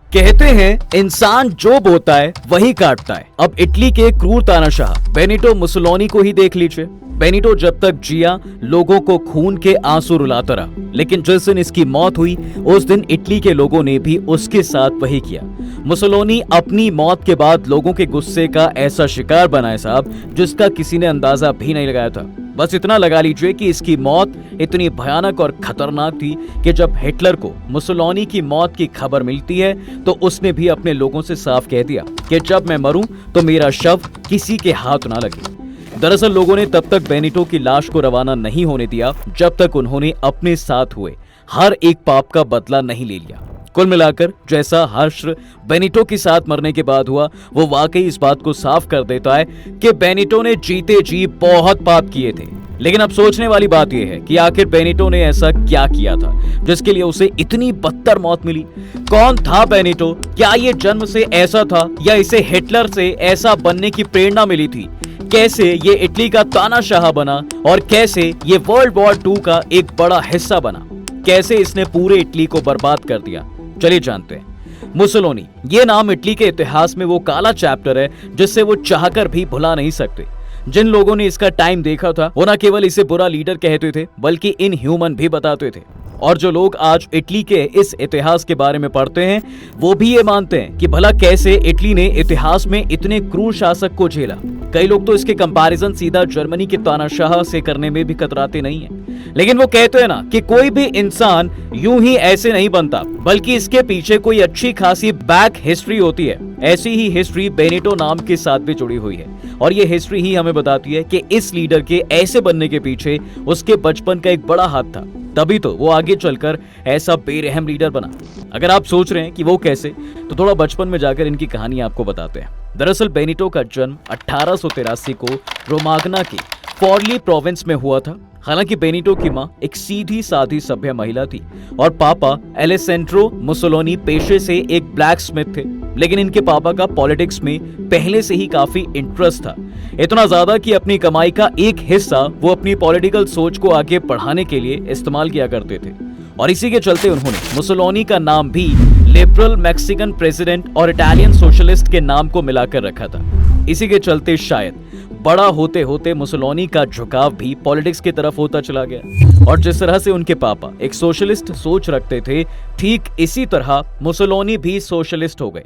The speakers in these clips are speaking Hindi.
कहते हैं इंसान जो बोता है वही काटता है। अब इटली के क्रूर तानाशाह बेनिटो मुसोलिनी को ही देख लीजिए। बेनिटो जब तक जिया लोगों को खून के आंसू रुलाता रहा, लेकिन जिस दिन इसकी मौत हुई उस दिन इटली के लोगों ने भी उसके साथ वही किया। मुसोलिनी अपनी मौत के बाद लोगों के गुस्से का ऐसा शिकार बना है साहब, जिसका किसी ने अंदाजा भी नहीं लगाया था। बस इतना लगा लीजिए कि इसकी मौत इतनी भयानक और खतरनाक थी कि जब हिटलर को मुसोलिनी की मौत की खबर मिलती है तो उसने भी अपने लोगों से साफ कह दिया कि जब मैं मरूं तो मेरा शव किसी के हाथ ना लगे। दरअसल लोगों ने तब तक बेनिटो की लाश को रवाना नहीं होने दिया जब तक उन्होंने अपने साथ हुए हर एक पाप का बदला नहीं ले लिया। कुल मिलाकर जैसा हश्र बेनिटो के साथ मरने के बाद हुआ, वो वाकई इस बात को साफ कर देता है कि बेनिटो ने जीते जी बहुत पाप किए थे। लेकिन अब सोचने वाली बात यह है कि आखिर बेनिटो ने ऐसा क्या किया था जिसके लिए उसे इतनी बदतर मौत मिली। कौन था बेनिटो? क्या ये जन्म से ऐसा था या इसे हिटलर से ऐसा बनने की प्रेरणा मिली थी? कैसे ये इटली का तानाशाह बना और कैसे ये वर्ल्ड वॉर 2 का एक बड़ा हिस्सा बना? कैसे इसने पूरे इटली को बर्बाद कर दिया? चलिए जानते हैं। मुसोलिनी ये नाम इटली के इतिहास में वो काला चैप्टर है जिससे वो चाहकर भी भुला नहीं सकते। जिन लोगों ने इसका टाइम देखा था वो न केवल इसे बुरा लीडर कहते थे बल्कि इनह्यूमन भी बताते थे। और जो लोग आज इटली के इस इतिहास के बारे में पढ़ते हैं वो भी ये मानते हैं कि भला कैसे इटली ने इतिहास में इतने क्रूर शासक को झेला। कई लोग तो इसके कंपैरिजन सीधा जर्मनी के तानाशाह से करने में भी कतराते नहीं हैं। लेकिन वो कहते हैं ना कि कोई भी इंसान यूं ही ऐसे नहीं बनता, बल्कि इसके पीछे कोई अच्छी खासी बैक हिस्ट्री होती है। ऐसी ही हिस्ट्री बेनिटो नाम के साथ भी जुड़ी हुई है और ये हिस्ट्री ही हमें बताती है कि इस लीडर के ऐसे बनने के पीछे उसके बचपन का एक बड़ा हाथ था। तभी तो वो आगे चलकर ऐसा बेरहम लीडर बना। अगर आप सोच रहे हैं कि वो कैसे, तो थोड़ा बचपन में जाकर इनकी कहानी आपको बताते हैं। दरअसल बेनिटो का जन्म 1883 को रोमाग्ना के फॉर्ली प्रोविंस में हुआ था। हालांकि बेनिटो की मां एक सीधी साधी सभ्य महिला थी और पापा एलेसेंड्रो मुसोलिनी पेशे से एक ब्लैक स्मिथ थे। लेकिन इनके पापा का पॉलिटिक्स में पहले से ही काफी इंटरेस्ट था, इतना ज्यादा कि अपनी कमाई का एक हिस्सा वो अपनी पॉलिटिकल सोच को आगे बढ़ाने के लिए इस्तेमाल किया करते थे। और इसी के चलते उन्होंने मुसोलिनी का नाम भी लिबरल मैक्सिकन प्रेसिडेंट और इटालियन सोशलिस्ट के नाम को मिलाकर रखा था। इसी के चलते शायद बड़ा होते होते मुसोलिनी का झुकाव भी पॉलिटिक्स की तरफ होता चला गया। और जिस तरह से उनके पापा एक सोशलिस्ट सोच रखते थे, ठीक इसी तरह मुसोलिनी भी सोशलिस्ट हो गए।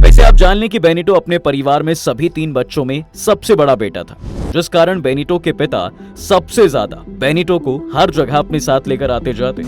वैसे आप जान लें कि बेनिटो अपने परिवार में सभी 3 बच्चों में सबसे बड़ा बेटा था, जिस कारण बेनिटो के पिता सबसे ज्यादा बेनिटो को हर जगह अपने साथ लेकर आते जाते।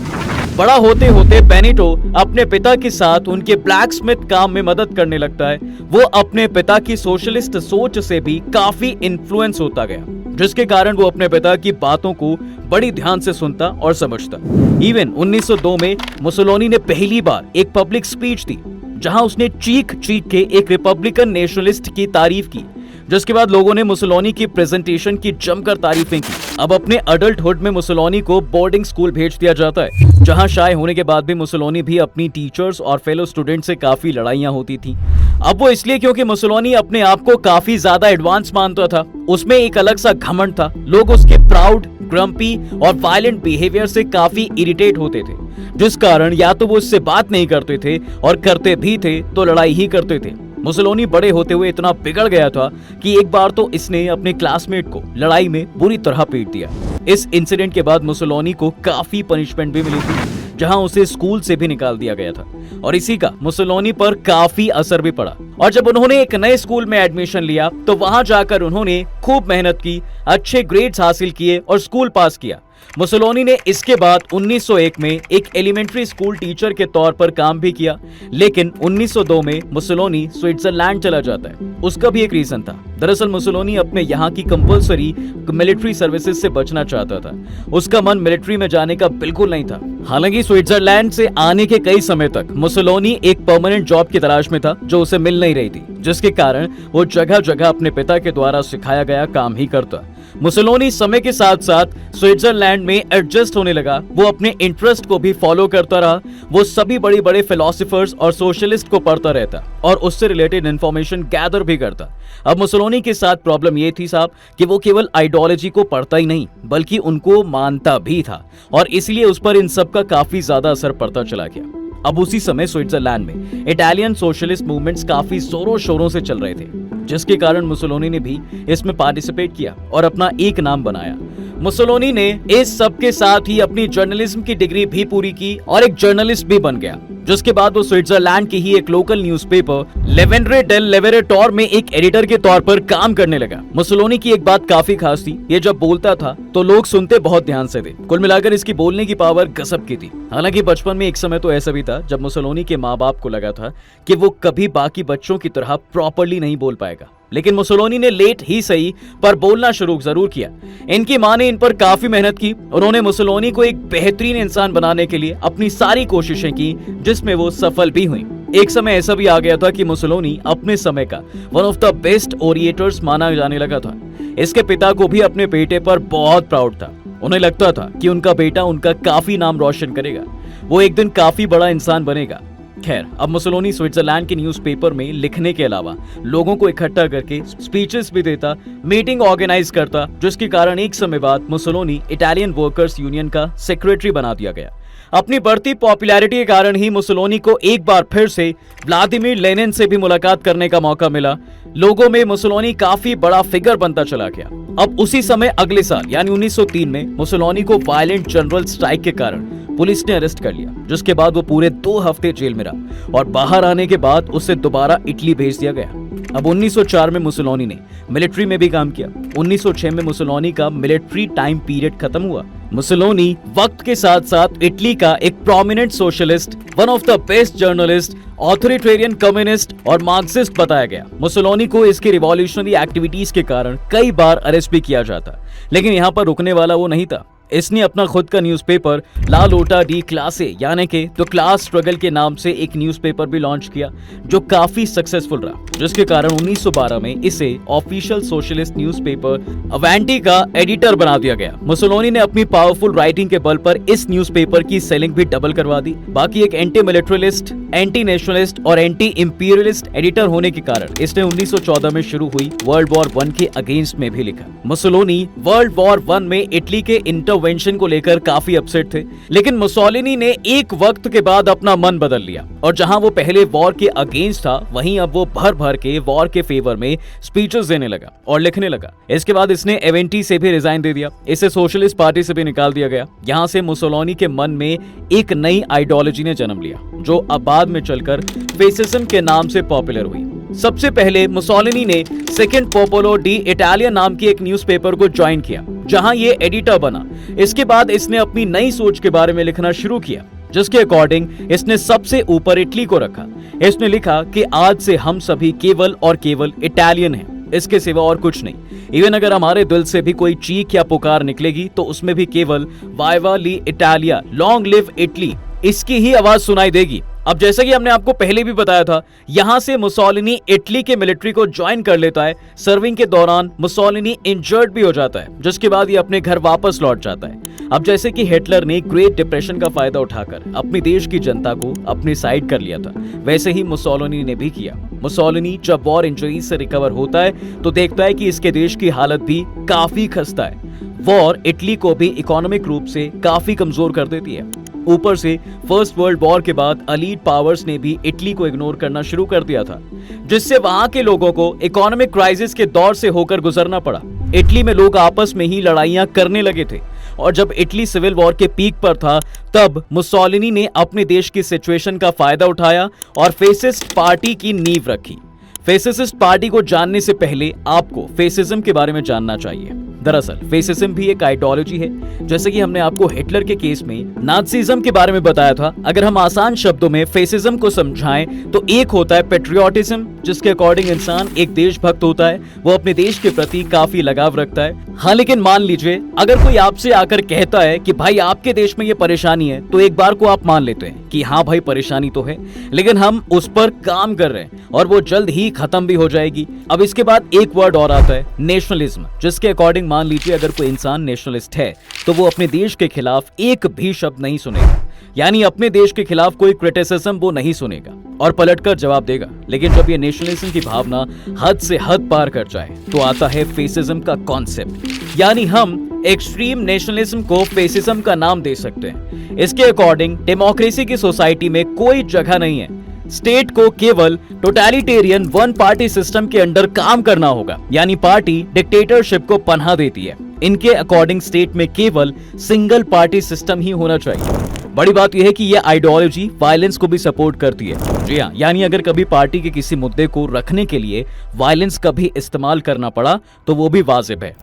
बड़ा होते होते बेनिटो अपने पिता के साथ उनके ब्लैक स्मिथ काम में मदद करने लगता है। वो अपने पिता की सोशलिस्ट सोच से भी काफी इन्फ्लुएंस होता गया, जिसके कारण वो अपने पिता की बातों को बड़ी ध्यान से सुनता और समझता। इवन 1902 में मुसोलिनी ने पहली बार एक पब्लिक स्पीच दी जहां उसने चीख चीख के एक रिपब्लिकन नेशनलिस्ट की तारीफ की, जिसके बाद लोगों ने मुसोलिनी की प्रेजेंटेशन की जमकर तारीफें की। अब अपने अडल्टहुड में मुसोलिनी को बोर्डिंग स्कूल भेज दिया जाता है, जहां शाय होने के बाद भी मुसोलिनी भी अपनी टीचर्स और फेलो स्टूडेंट से काफी लड़ाइयां होती थी। अब वो इसलिए क्योंकि मुसोलिनी अपने आप को काफी ज्यादा एडवांस मानता था। उसमें एक अलग सा घमंड था। लोग उसके प्राउड, ग्रम्पी और वायलेंट बिहेवियर से काफी इरिटेट होते थे, जिस कारण या तो वो उससे बात नहीं करते थे और करते भी थे तो लड़ाई ही करते थे। मुसोलिनी बड़े होते हुए इतना बिगड़ गया था कि एक बार तो इसने अपने क्लासमेट को लड़ाई में बुरी तरह पीट दिया। इस इंसिडेंट के बाद मुसोलिनी को काफी पनिशमेंट भी मिली थी, जहां उसे स्कूल से भी निकाल दिया गया था और इसी का मुसोलिनी पर काफी असर भी पड़ा। और जब उन्होंने एक नए स्कूल में एडमिशन लिया तो वहां जाकर उन्होंने खूब मेहनत की, अच्छे ग्रेड्स हासिल किए और स्कूल पास किया। मुसोलिनी ने इसके बाद 1901 में एक एलिमेंट्री स्कूल टीचर के तौर पर काम भी किया। लेकिन 1902 में मुसोलिनी स्विट्जरलैंड चला जाता है। उसका भी एक रीजन था। दरअसल मुसोलिनी अपने यहाँ की कंपल्सरी मिलिट्री सर्विसेज से बचना चाहता था। उसका मन मिलिट्री में जाने का बिल्कुल नहीं था। हालांकि स्विट्जरलैंड से आने के कई समय तक मुसोलिनी एक परमानेंट जॉब की तलाश में था जो उसे मिल नहीं रही थी, जिसके कारण वो जगह जगह अपने पिता के द्वारा सिखाया गया काम ही करता। मुसोलिनी समय के साथ साथ स्विट्जरलैंड में एडजस्ट होने लगा। वो अपने इंटरेस्ट को भी फॉलो करता रहा। वो सभी बड़े बड़े फिलोसोफर्स और सोशलिस्ट को पढ़ता रहता और उससे रिलेटेड इंफॉर्मेशन गैदर भी करता। अब मुसोलिनी के साथ प्रॉब्लम ये थी साहब कि वो केवल आइडियोलॉजी को पढ़ता ही नहीं बल्कि उनको मानता भी था और इसलिए उस पर इन सब का काफी ज्यादा असर पड़ता चला गया। अब उसी समय स्विट्जरलैंड में इटालियन सोशलिस्ट मूवमेंट्स काफी जोरों शोरों से चल रहे थे, जिसके कारण मुसोलिनी ने भी इसमें पार्टिसिपेट किया और अपना एक नाम बनाया। मुसोलिनी ने इस सब के साथ ही अपनी जर्नलिज्म की डिग्री भी पूरी की और एक जर्नलिस्ट भी बन गया, जिसके बाद वो स्विट्जरलैंड की ही एक लोकल न्यूज़पेपर लेवेंड्रे डेल लेवेरेटोर में एक एडिटर के तौर पर काम करने लगा। मुसोलिनी की एक बात काफी खास थी, ये जब बोलता था तो लोग सुनते बहुत ध्यान से थे। कुल मिलाकर इसकी बोलने की पावर गजब की थी। हालांकि बचपन में एक समय तो ऐसा भी था जब मुसोलिनी के माँ बाप को लगा था कि वो कभी बाकी बच्चों की तरह प्रॉपरली नहीं बोल पाएगा, लेकिन मुसोलिनी ने लेट ही सही पर बोलना शुरू जरूर किया। इनकी मां ने इन पर काफी मेहनत की। उन्होंने मुसोलिनी को एक बेहतरीन इंसान बनाने के लिए अपनी सारी कोशिशें की, जिसमें वो सफल भी हुई। एक समय ऐसा भी आ गया था कि मुसोलिनी अपने समय का वन ऑफ द बेस्ट ओरिएटर्स माना जाने लगा था। इसके पिता को भी अपने बेटे पर बहुत प्राउड था। उन्हें लगता था कि उनका बेटा उनका काफी नाम रोशन करेगा, वो एक दिन काफी बड़ा इंसान बनेगा। खैर, अब मुसोलिनी स्विट्जरलैंड के न्यूज़पेपर में लिखने के अलावा लोगों को इकट्ठा करके स्पीचेस भी देता, मीटिंग ऑर्गेनाइज करता, जिसके कारण एक समय बाद मुसोलिनी इटालियन वर्कर्स यूनियन का सेक्रेटरी बना दिया गया। अपनी बढ़ती पॉपुलैरिटी के कारण ही मुसोलिनी को एक बार फिर से व्लादिमीर लेनिन से भी मुलाकात करने का मौका मिला। लोगों में मुसोलिनी काफी बड़ा फिगर बनता चला गया। अब उसी समय अगले साल यानी 1903 में मुसोलिनी को वायलेंट जनरल स्ट्राइक के कारण पुलिस ने अरेस्ट कर लिया, जिसके बाद वो पूरे 2 हफ्ते जेल में रहा और बाहर आने के बाद उसे दोबारा इटली भेज दिया गया। अब 1904 में मुसोलिनी ने मिलिट्री में भी काम किया। 1906 में मुसोलिनी का मिलिट्री टाइम पीरियड खत्म हुआ। मुसोलिनी वक्त के साथ साथ इटली का एक prominent socialist, one of the best journalist, authoritarian communist और मार्क्सिस्ट बताया गया। मुसोलिनी को इसके रिवॉल्यूशनरी एक्टिविटीज के कारण कई बार अरेस्ट भी किया जाता, लेकिन यहाँ पर रुकने वाला वो नहीं था। इसने अपना खुद का न्यूज़पेपर ला लोटा डी क्लासे यानी कि द क्लास स्ट्रगल के नाम से एक न्यूज़पेपर भी लॉन्च किया, जो काफी सक्सेसफुल रहा, जिसके कारण 1912 में इसे ऑफिशियल सोशलिस्ट न्यूज़पेपर अवेंटी का एडिटर बना दिया गया। मुसोलिनी ने अपनी पावरफुल राइटिंग के बल पर इस न्यूज़पेपर की सेलिंग भी डबल करवा दी। बाकी एक एंटी मिलिटरिस्ट, एंटी नेशनलिस्ट और एंटी इंपीरियलिस्ट एडिटर होने के कारण इसने 1914 में शुरू हुई वर्ल्ड वॉर 1 के अगेंस्ट में भी लिखा। मुसोलिनी वर्ल्ड वॉर 1 में इटली के इंटरवेंशन को लेकर काफी अपसेट थे, लेकिन मुसोलिनी ने एक वक्त के बाद अपना मन बदल लिया और जहां वो पहले वॉर के अगेंस्ट था, वहीं अब वो भर भर के वॉर के फेवर में स्पीचेस देने लगा और लिखने लगा। इसके बाद इसने एवेंटी से भी रिजाइन दे दिया, इसे सोशलिस्ट पार्टी से भी निकाल दिया गया। यहाँ से मुसोलिनी के मन में एक नई आइडियोलॉजी ने जन्म लिया, जो अब बाद में चलकर फेसिज्म के नाम से पॉपुलर हुई। सबसे पहले मुसोलिनी ने सेकंड पोपोलो डी इटालिया नाम की एक न्यूज़पेपर को ज्वाइन किया, जहां ये एडिटर बना। इसके बाद इसने अपनी नई सोच के बारे में लिखना शुरू किया, जिसके अकॉर्डिंग इसने सबसे ऊपर इटली को रखा। इसने लिखा कि आज से हम सभी केवल और केवल इटालियन हैं, इसके सिवा और कुछ नहीं। इवन अगर हमारे दिल से भी कोई चीख या पुकार निकलेगी तो उसमें भी केवल वाइवा ली इटालिया, लॉन्ग लिव इटली, इसकी ही आवाज सुनाई देगी। अब जैसा कि हमने आपको पहले भी बताया था, यहां से मुसोलिनी इटली के मिलिट्री को ज्वाइन कर लेता है। सर्विंग के दौरान मुसोलिनी इंजर्ड भी हो जाता है, जिसके बाद ये अपने घर वापस लौट जाता है। अब जैसे कि हिटलर ने ग्रेट डिप्रेशन का फायदा उठाकर अपनी देश की जनता को अपनी साइड कर लिया था, वैसे ही मुसोलिनी ने भी किया। मुसोलिनी जब वॉर इंजरीज से रिकवर होता है तो देखता है कि इसके देश की हालत भी काफी खस्ता है। वॉर इटली को भी इकोनॉमिक रूप से काफी कमजोर कर देती है। ऊपर से फर्स्ट वर्ल्ड वॉर के बाद अलीट पावर्स ने भी इटली को इग्नोर करना शुरू कर दिया था, जिससे वहां के लोगों को इकोनॉमिक क्राइसिस के दौर से होकर गुजरना पड़ा। इटली में लोग आपस में ही लड़ाइयां करने लगे थे और जब इटली सिविल वॉर के पीक पर था, तब मुसोलिनी ने अपने देश की सिचुएशन का फायदा उठाया और फेसिस्ट पार्टी की नींव रखी। फेसिस्ट पार्टी को जानने से पहले आपको फेसिज्म के बारे में जानना चाहिए। दरअसल फेसिज्म भी एक आइडियोलॉजी है, जैसे कि हमने आपको हिटलर के केस में नाज़िज्म के बारे में बताया था। अगर हम आसान शब्दों में फेसिज्म को समझाएं तो एक होता है पेट्रियोटिज्म, जिसके अकॉर्डिंग इंसान एक देशभक्त होता है, वो अपने देश के प्रति काफी लगाव रखता है। हाँ, लेकिन मान लीजिए अगर कोई आपसे आकर कहता है कि भाई आपके देश में ये परेशानी है, तो एक बार को आप मान लेते हैं कि हाँ भाई परेशानी तो है, लेकिन हम उस पर काम कर रहे हैं और वो जल्द ही खत्म भी हो जाएगी। अब इसके बाद एक वर्ड और आता है नेशनलिज्म, जिसके अकॉर्डिंग मान लीजिए अगर कोई इंसान नेशनलिस्ट है तो वो अपने देश के खिलाफ एक भी शब्द नहीं सुनेगा, यानी अपने देश के खिलाफ कोई क्रिटिसिज्म वो नहीं सुनेगा और पलटकर जवाब देगा। लेकिन जब ये नेशनलिज्म की भावना हद से हद पार कर जाए तो आता है फेसिज्म का कॉन्सेप्ट, यानी हम एक्सट्रीम नेशनलिज्म को फेसिज्म का नाम दे सकते हैं। इसके अकॉर्डिंग डेमोक्रेसी की सोसाइटी में कोई जगह नहीं है। स्टेट को केवल टोटलिटेरियन वन पार्टी सिस्टम के अंडर काम करना होगा, यानी पार्टी डिक्टेटरशिप को पनाह देती है। इनके अकॉर्डिंग स्टेट में केवल सिंगल पार्टी सिस्टम ही होना चाहिए। बड़ी बात यह है कि यह आइडियोलॉजी वायलेंस को भी सपोर्ट करती है। जी हाँ, यानी अगर कभी पार्टी के किसी मुद्दे को रखने के लिए वायलेंस का भी इस्तेमाल करना पड़ा तो वो भी वाजिब है।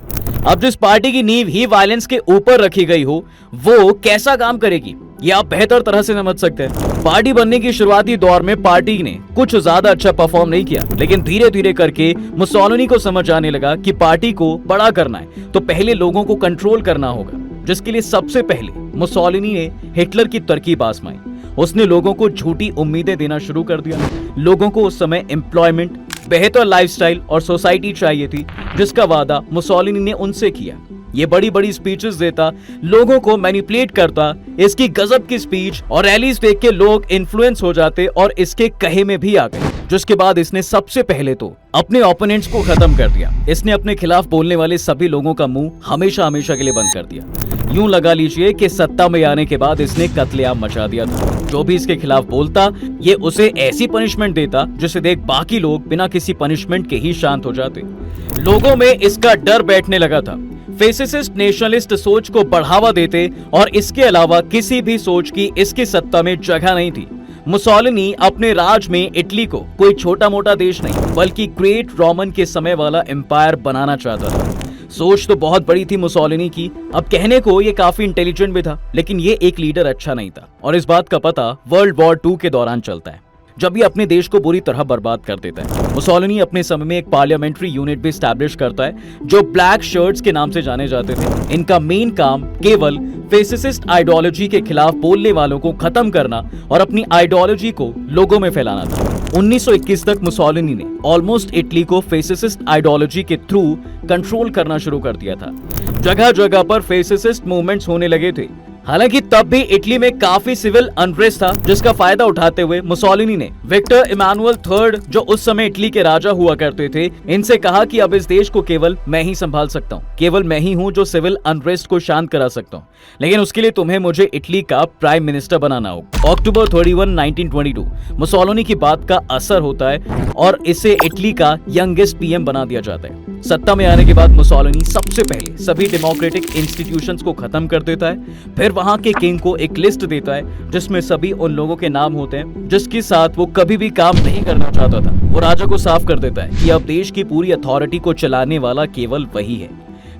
अब जिस पार्टी की नींव ही वायलेंस के ऊपर रखी गई हो, वो कैसा काम करेगी ये आप बेहतर तरह से समझ सकते हैं। पार्टी बनने की शुरुआती दौर में पार्टी ने कुछ ज्यादा अच्छा परफॉर्म नहीं किया, लेकिन धीरे धीरे करके मुसोलिनी को समझ आने लगा कि पार्टी को बड़ा करना है तो पहले लोगों को कंट्रोल करना होगा, जिसके लिए सबसे पहले मुसोलिनी ने हिटलर की तरकीब आजमाई। उसने लोगों को झूठी उम्मीदें देना शुरू कर दिया। लोगों को उस समय एम्प्लॉयमेंट, बेहतर लाइफस्टाइल और सोसाइटी चाहिए थी, जिसका वादा मुसोलिनी ने उनसे किया। ये बड़ी बड़ी स्पीचेस देता, लोगों को मैनिपुलेट करता। इसकी गजब की स्पीच और रैलीज देख के लोग इन्फ्लुएंस हो जाते और इसके कहे में भी आ गए। जिसके बाद इसने सबसे पहले तो अपने ओपोनेंट्स को खत्म कर दिया। इसने अपने खिलाफ बोलने वाले सभी लोगों का मुंह हमेशा हमेशा के लिए बंद कर दिया। यूं लगा लीजिए कि सत्ता में आने के बाद इसने कत्लेआम मचा दिया था। जो भी इसके खिलाफ बोलता, ये उसे ऐसी पनिशमेंट देता जिसे देख बाकी लोग बिना किसी पनिशमेंट के ही शांत हो जाते। लोगों में इसका डर बैठने लगा था। फेसिस्ट नेशनलिस्ट सोच को बढ़ावा देते और इसके अलावा किसी भी सोच की इसकी सत्ता में जगह नहीं थी। मुसोलिनी अपने राज में इटली को कोई छोटा मोटा देश नहीं बल्कि ग्रेट रोमन के समय वाला एम्पायर बनाना चाहता था। सोच तो बहुत बड़ी थी मुसोलिनी की। अब कहने को ये काफी इंटेलिजेंट भी था, लेकिन ये एक लीडर अच्छा नहीं था। और इस बात का पता वर्ल्ड वॉर 2 के दौरान चलता है, जब ये अपने देश को बुरी तरह बर्बाद कर देता है। मुसोलिनी अपने समय में एक पार्लियामेंट्री यूनिट भी स्टैब्लिश करता है, जो ब्लैक शर्ट्स के नाम से जाने जाते थे। इनका मेन काम केवल फेसिस्ट आइडियोलॉजी के खिलाफ बोलने वालों को खत्म करना और अपनी आइडियोलॉजी को लोगों में फैलाना था। 1921 तक मुसोलिनी ने ऑलमोस्ट इटली को फेसिस्ट आइडियोलॉजी के थ्रू कंट्रोल करना शुरू कर दिया था। जगह जगह पर फेसिस्ट मूवमेंट्स होने लगे थे। हालांकि तब भी इटली में काफी सिविल अनरेस्ट था, जिसका फायदा उठाते हुए मुसोलिनी ने विक्टर इमानुएल III, जो उस समय इटली के राजा हुआ करते थे, इनसे कहा कि अब इस देश को केवल मैं ही संभाल सकता हूँ। केवल मैं ही हूँ जो सिविल अनरेस्ट को शांत करा सकता हूँ, लेकिन उसके लिए तुम्हें मुझे इटली का प्राइम मिनिस्टर बनाना होगा। अक्टूबर 31, 1922 मुसोलिनी की बात का असर होता है और इसे इटली का यंगेस्ट PM बना दिया जाता है। सत्ता में आने के बाद मुसोलिनी सबसे पहले सभी डेमोक्रेटिक इंस्टीट्यूशंस को खत्म कर देता है। फिर वहां के किंग को एक लिस्ट देता है जिसमें सभी उन लोगों के नाम होते हैं जिसके साथ वो कभी भी काम नहीं करना चाहता था। वो राजा को साफ कर देता है कि अब देश की पूरी अथॉरिटी को चलाने वाला केवल वही है।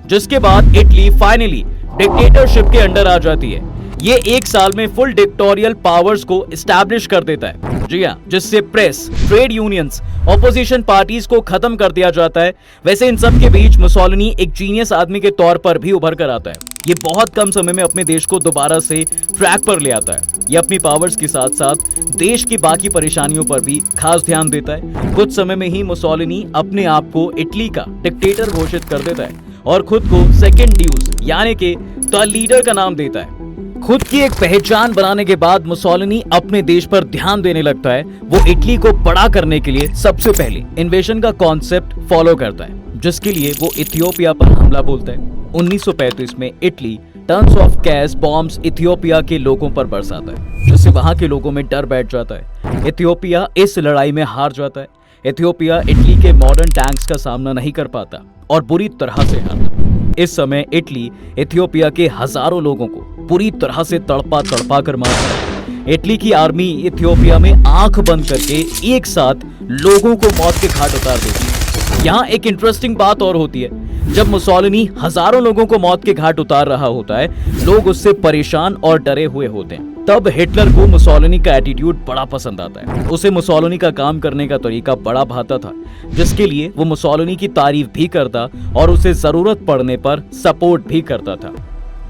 जिसके बाद इटली फाइनली डिक्टेटरशिप के अंडर आ जाती है। ये एक साल में फुल डिक्टोरियल पावर्स को एस्टैब्लिश कर देता है। जी हाँ, जिससे press, trade unions, opposition parties को खत्म कर दिया जाता है। वैसे इन सब के बीच मुसोलिनी एक जीनियस आदमी के तौर पर भी उभर कर आता है। ये बहुत कम समय में अपने देश को दोबारा से ट्रैक पर ले आता है। ये अपनी पावर्स के साथ साथ देश की बाकी परेशानियों पर भी खास ध्यान देता है। कुछ समय में ही मुसोलिनी अपने आप को इटली का डिक्टेटर घोषित कर देता है और खुद को सेकंड ड्यूस यानी कि द लीडर का नाम देता है। खुद की एक पहचान बनाने के बाद मुसोलिनी अपने देश पर ध्यान देने लगता है। वो इटली को बड़ा करने के लिए सबसे पहले इन्वेजन का कॉन्सेप्ट फॉलो करता है, जिसके लिए वो इथियोपिया पर हमला बोलता है। 1935 में Italy tons of gas bombs Ethiopia के लोगों पर बरसाता है, जिससे वहां के लोगों में डर बैठ जाता है। इथियोपिया इस लड़ाई में हार जाता है। इथियोपिया इटली के मॉडर्न टैंक्स का सामना नहीं कर पाता और बुरी तरह से हारता। इस समय इटली इथियोपिया के हजारों लोगों को पूरी तरह से तड़पा कर मारता है। इटली की आर्मी इथियोपिया में आंख बंद करके एक साथ लोगों को मौत के घाट उतार देती है। यहाँ एक इंटरेस्टिंग बात और होती है, जब मुसोलिनी हजारों लोगों को मौत के घाट उतार रहा होता है, लोग उससे परेशान और डरे हुए होते हैं। तब हिटलर को मुसोलिनी का एटीट्यूड बड़ा पसंद आता है। उसे मुसोलिनी का काम करने का तरीका बड़ा भाता था, जिसके लिए वो मुसोलिनी की तारीफ भी करता और उसे जरूरत पड़ने पर सपोर्ट भी करता था।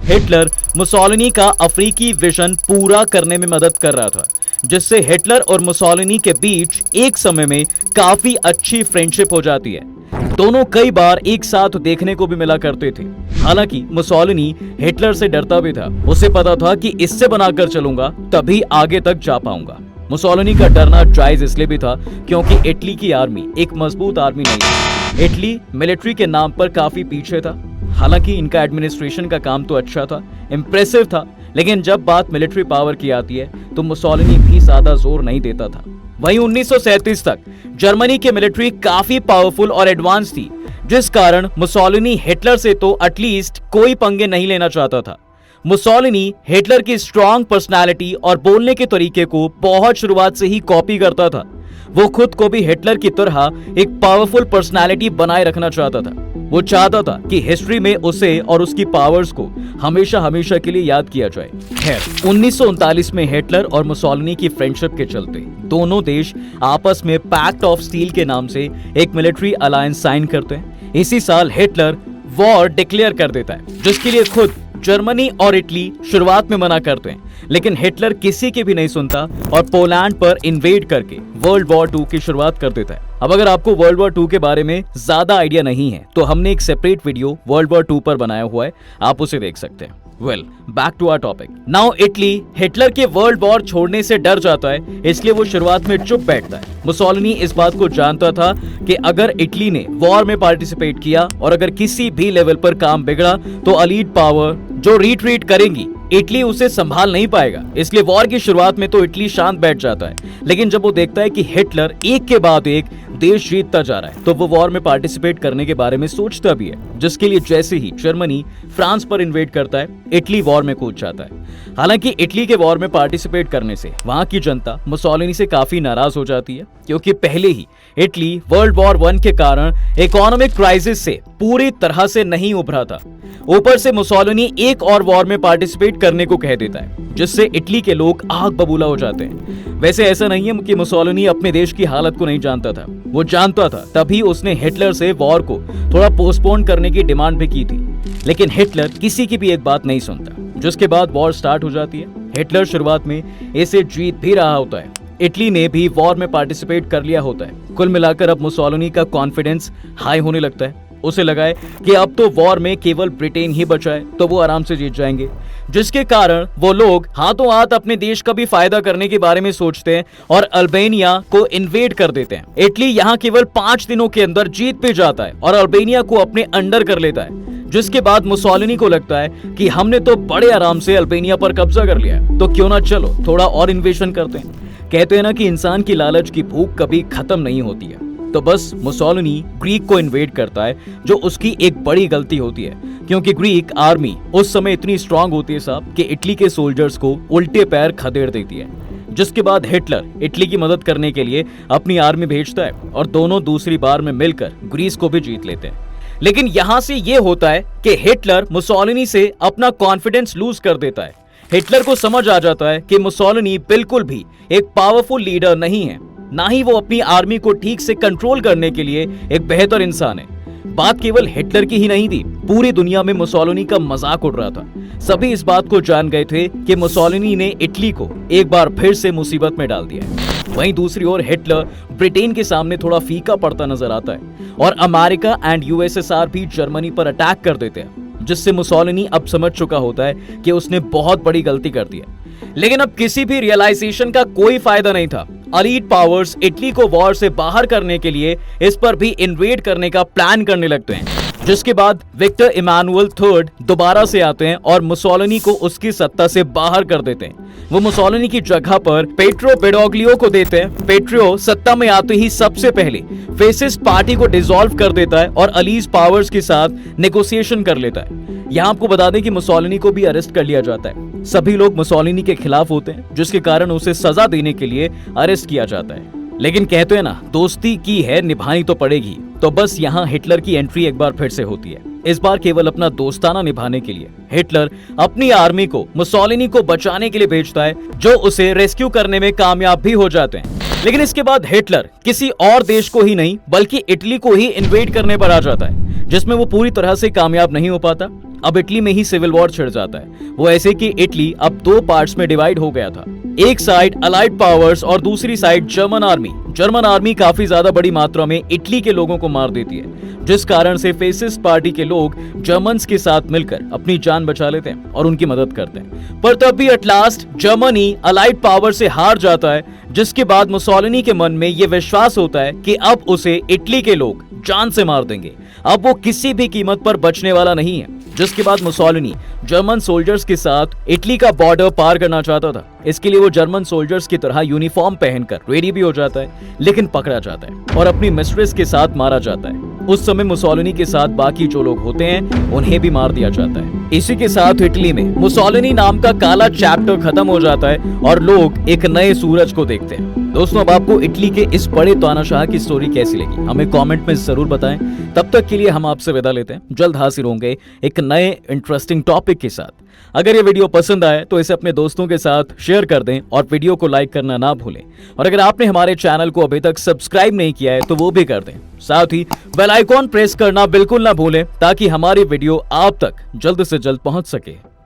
हिटलर मुसोलिनी का अफ्रीकी विजन पूरा करने में मदद कर रहा था, जिससे हिटलर और मुसोलिनी के बीच एक समय में काफी अच्छी फ्रेंडशिप हो जाती है। दोनों कई बार एक साथ देखने को भी मिला करते थे। हालांकि मुसोलिनी हिटलर से डरता भी था। उसे पता था कि इससे बनाकर चलूंगा तभी आगे तक जा पाऊंगा। मुसोलिनी का डरना जायज इसलिए भी था क्योंकि इटली की आर्मी एक मजबूत आर्मी नहीं थी। इटली मिलिट्री के नाम पर काफी पीछे था। हालांकि इनका एडमिनिस्ट्रेशन का काम तो अच्छा था, इंप्रेसिव था, लेकिन जब बात मिलिट्री पावर की आती है तो मुसोलिनी भी ज्यादा जोर नहीं देता था। वहीं 1937 तक जर्मनी की मिलिट्री काफी पावरफुल और एडवांस थी, जिस कारण मुसोलिनी हिटलर से तो एटलीस्ट कोई पंगे नहीं लेना चाहता था। मुसोलिनी हिटलर की स्ट्रॉन्ग पर्सनालिटी और बोलने के तरीके को बहुत शुरुआत से ही कॉपी करता था। वो खुद को भी हिटलर की तरह एक पावरफुल पर्सनालिटी बनाए रखना चाहता था। वो चाहता था कि हिस्ट्री में उसे और उसकी पावर्स को हमेशा हमेशा के लिए याद किया जाए। खैर, 1939 में हिटलर और मुसोलिनी की फ्रेंडशिप के चलते दोनों देश आपस में पैक्ट ऑफ स्टील के नाम से एक मिलिट्री अलायंस साइन करते हैं। इसी साल हिटलर वॉर डिक्लेयर कर देता है, जिसके लिए खुद जर्मनी और इटली शुरुआत में मना करते हैं, लेकिन हिटलर किसी की भी नहीं सुनता और पोलैंड पर इन्वेड करके वर्ल्ड वॉर 2 की शुरुआत कर देता है। अब अगर आपको वर्ल्ड वॉर 2 के बारे में ज्यादा आइडिया नहीं है तो हमने एक सेपरेट वीडियो वर्ल्ड वॉर 2 पर बनाया हुआ है, आप उसे देख सकते हैं। Well, back to our topic. Now Italy Hitler के वर्ल्ड वॉर छोड़ने से डर जाता है, इसलिए वो शुरुआत में चुप बैठता है। मुसोलिनी इस बात को जानता था कि अगर इटली ने वॉर में पार्टिसिपेट किया और अगर किसी भी लेवल पर काम बिगड़ा तो अलीड पावर जो रिट्रीट करेंगी, इटली उसे संभाल नहीं पाएगा। इसलिए वॉर की शुरुआत में तो इटली शांत बैठ जाता है, लेकिन जब वो देखता है कि हिटलर एक के बाद एक देश जीतता जा रहा है तो वो वॉर में पार्टिसिपेट करने के बारे में सोचता भी है, जिसके लिए जैसे ही जर्मनी फ्रांस पर इन्वेड करता है, इटली वॉर में कूद जाता है। हालांकि इटली के वॉर में पार्टिसिपेट करने से वहां की जनता मुसोलिनी से काफी नाराज हो जाती है, क्योंकि पहले ही इटली वर्ल्ड वॉर 1 के कारण इकोनॉमिक क्राइसिस से पूरी तरह से नहीं उभरा था। ऊपर से मुसोलिनी एक और वॉर में पार्टिसिपेट करने को कह देता है, जिससे इटली के लोग आग बबूला हो जाते हैं। वैसे ऐसा नहीं है कि मुसोलिनी अपने देश की हालत को नहीं जानता था, वो जानता था, तभी उसने हिटलर से वॉर को थोड़ा पोस्टपोन करने की डिमांड भी की थी। लेकिन हिटलर किसी की भी एक बात नहीं सुनता, जिसके बाद वॉर स्टार्ट हो जाती है। हिटलर शुरुआत में इसे जीत भी रहा होता है, इटली ने भी वॉर में पार्टिसिपेट कर लिया होता है। कुल मिलाकर अब मुसोलिनी का कॉन्फिडेंस हाई होने लगता है। उसे लगा है कि अब तो वॉर में केवल ब्रिटेन ही बचा है, तो वो आराम से जीत जाएंगे, जिसके कारण वो लोग हाथों हाथ अपने देश का भी फायदा करने के बारे में सोचते हैं और अल्बानिया को इन्वेड कर देते हैं। इटली यहाँ केवल 5 दिनों के अंदर जीत पे जाता है और अल्बानिया को अपने अंडर कर लेता है, जिसके बाद मुसोलिनी को लगता है कि हमने तो बड़े आराम से अल्बानिया पर कब्जा कर लिया, तो क्यों ना चलो थोड़ा और इन्वेशन करते हैं। कहते हैं ना कि इंसान की लालच की भूख कभी खत्म नहीं होती है। तो बस मुसोलिनी ग्रीक को इन्वेड करता है, जो उसकी एक बड़ी गलती होती है, क्योंकि ग्रीक आर्मी उस समय इतनी स्ट्रांग होती है साहब कि इटली के सोल्जर्स को उल्टे पैर खदेड़ देती है। जिसके बाद हिटलर इटली की मदद करने के लिए अपनी आर्मी भेजता है और दोनों दूसरी बार में मिलकर ग्रीस को भी जीत लेते हैं। लेकिन यहाँ से ये होता है कि हिटलर मुसोलिनी से अपना कॉन्फिडेंस लूज कर देता है। हिटलर को समझ आ जाता है कि मुसोलिनी बिल्कुल भी एक पावरफुल लीडर नहीं है, ना ही वो अपनी आर्मी को ठीक से कंट्रोल करने के लिए एक बेहतर इंसान है। बात केवल हिटलर की ही नहीं थी, पूरी दुनिया में मुसोलिनी का मजाक उड़ रहा था। सभी इस बात को जान गए थे कि मुसोलिनी ने इटली को एक बार फिर से मुसीबत में डाल दिया है। वहीं दूसरी ओर हिटलर ब्रिटेन के सामने थोड़ा फीका पड़ता नजर आता है और अमेरिका एंड यूएसएसआर भी जर्मनी पर अटैक कर देते हैं, जिससे मुसोलिनी अब समझ चुका होता है कि उसने बहुत बड़ी गलती कर दी है। लेकिन अब किसी भी रियलाइजेशन का कोई फायदा नहीं था। अलीड पावर्स इटली को वॉर से बाहर करने के लिए इस पर भी इन्वेड करने का प्लान करने लगते हैं, जिसके बाद विक्टर इमानुएल III दोबारा से आते हैं और मुसोलिनी को उसकी सत्ता से बाहर कर देते हैं। वो मुसोलिनी की जगह पर पेट्रो बेडोग्लियो को देते हैं। पेट्रो सत्ता में आते ही सबसे पहले फेसिस्ट पार्टी को डिसॉल्व कर देता है और अलीज पावर्स के साथ नेगोशिएशन कर लेता है। यहाँ आपको बता दें कि मुसोलिनी को भी अरेस्ट कर लिया जाता है। सभी लोग मुसोलिनी के खिलाफ होते हैं, जिसके कारण उसे सजा देने के लिए अरेस्ट किया जाता है। लेकिन कहते हैं ना, दोस्ती की है निभानी तो पड़ेगी। तो बस यहाँ हिटलर की एंट्री एक बार फिर से होती है, इस बार केवल अपना दोस्ताना निभाने के लिए। हिटलर अपनी आर्मी को मुसोलिनी को बचाने के लिए भेजता है, जो उसे रेस्क्यू करने में कामयाब भी हो जाते हैं। लेकिन इसके बाद हिटलर किसी और देश को ही नहीं बल्कि इटली को ही इन्वेड करने पर आ जाता है, जिसमें वो पूरी तरह से कामयाब नहीं हो पाता। अब इटली में ही सिविल वॉर छिड़ जाता है। वो ऐसे कि इटली अब 2 पार्ट्स में डिवाइड हो गया था। एक साइड अलाइड पावर्स और दूसरी side German army. German army काफी ज्यादा बड़ी मात्रा में इटली के लोगों को मार देती है, जिस कारण से फेसिस्ट पार्टी के लोग जर्मन्स के साथ मिलकर अपनी जान बचा लेते हैं और उनकी मदद करते हैं। पर तब भी at last Germany allied power से हार जाता है, जिसके बाद मुसोलिनी के मन में यह विश्वास होता है कि अब उसे इटली के लोग जान से मार देंगे। अब वो किसी भी कीमत पर बचने वाला नहीं है। जिसके बाद मुसोलिनी जर्मन सोल्जर्स के साथ इटली का बॉर्डर पार करना चाहता था। इसके लिए वो जर्मन सोल्जर्स की तरह यूनिफॉर्म पहनकर रेडी भी हो जाता है, लेकिन पकड़ा जाता है और अपनी मिस्ट्रेस के साथ मारा जाता है। उस समय मुसोलिनी के साथ बाकी जो लोग होते हैं उन्हें भी मार दिया जाता है। इसी के साथ इटली में मुसोलिनी नाम का काला चैप्टर खत्म हो जाता है और लोग एक नए सूरज को देखते हैं। दोस्तों, अब आपको इटली के इस बड़े तानाशाह की स्टोरी कैसी लगी हमें कमेंट में जरूर बताएं। तब तक के लिए हम आपसे विदा लेते हैं। जल्द हाजिर होंगे एक नए इंटरेस्टिंग टॉपिक के साथ। अगर ये वीडियो पसंद आए तो इसे अपने दोस्तों के साथ शेयर कर दें और वीडियो को लाइक करना ना भूलें। और अगर आपने हमारे चैनल को अभी तक सब्सक्राइब नहीं किया है तो वो भी कर दें। साथ ही बेल आइकॉन प्रेस करना बिल्कुल ना भूलें ताकि हमारी वीडियो आप तक जल्द से जल्द पहुंच सके।